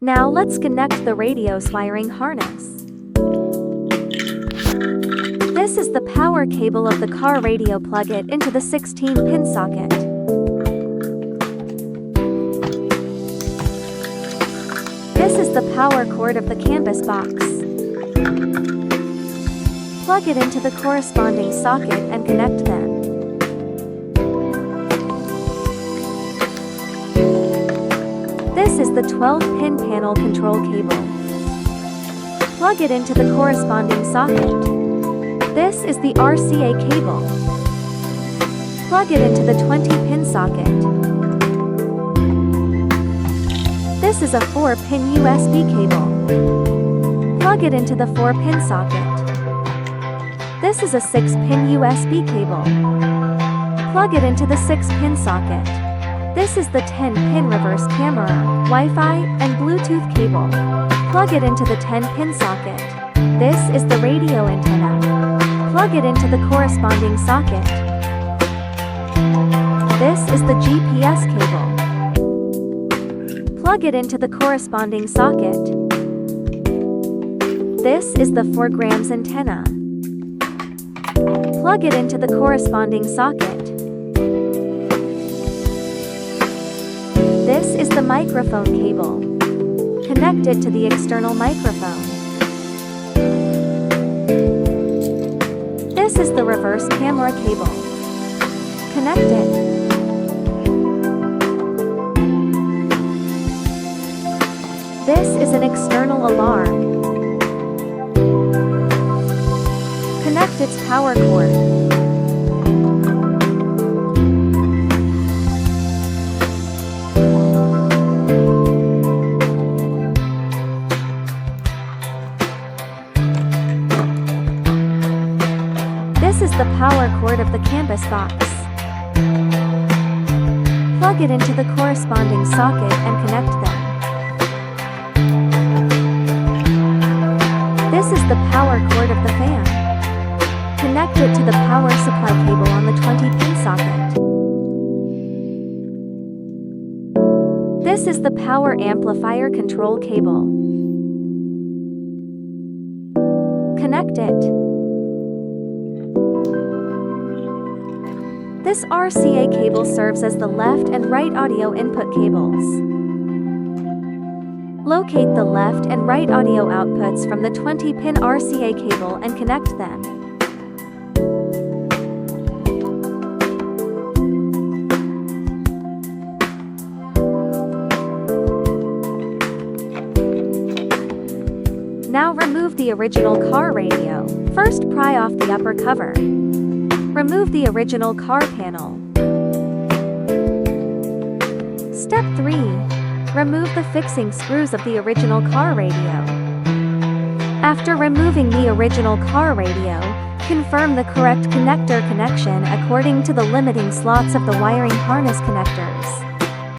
Now let's connect the radio's wiring harness. This is the power cable of the car radio. Plug it into the 16-pin socket. This is the power cord of the canvas box. Plug it into the corresponding socket and connect them. This is the 12-pin panel control cable. Plug it into the corresponding socket. This is the RCA cable. Plug it into the 20-pin socket. This is a 4-pin USB cable. Plug it into the 4-pin socket. This is a 6-pin USB cable. Plug it into the 6-pin socket. This is the 10-pin reverse camera, Wi-Fi, and Bluetooth cable. Plug it into the 10-pin socket. This is the radio antenna. Plug it into the corresponding socket. This is the GPS cable. Plug it into the corresponding socket. This is the 4 grams antenna. Plug it into the corresponding socket. This is the microphone cable. Connect it to the external microphone. This is the reverse camera cable. Connect it. This is an external alarm. Connect its power cord. This is the power cord of the canvas box. Plug it into the corresponding socket and connect them. This is the power cord of the fan. Connect it to the power supply cable on the 20-pin socket. This is the power amplifier control cable. Connect it. This RCA cable serves as the left and right audio input cables. Locate the left and right audio outputs from the 20-pin RCA cable and connect them. Now remove the original car radio. First, pry off the upper cover. Remove the original car panel. Step 3. Remove the fixing screws of the original car radio. After removing the original car radio, confirm the correct connector connection according to the limiting slots of the wiring harness connectors.